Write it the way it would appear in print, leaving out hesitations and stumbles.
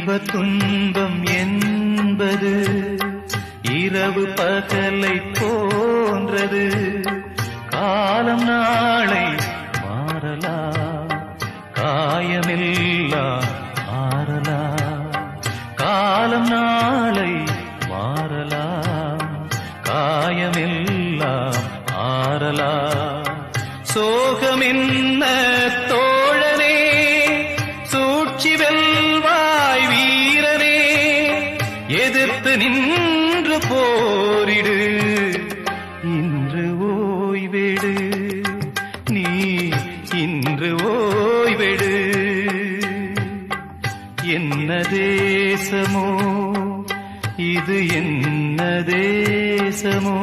இன்ப துன்பம் என்பது இரவு பகலை போன்றது. காலம் நாளை மாறலாம், காயமெல்லாம் மாறலாம். காலம் நாளை மாறலாம், காயமெல்லாம் மாறலாம். சோகம் என்ன தோழனே, சூழ்ச்சி வெல்வாய் வீரனே. எதிர்த்து நின்று போரிடு, இன்று ஓய்வெடு. நீ இன்று ஓய்வெடு. என்ன தேசமோ இது, என்ன தேசமோ.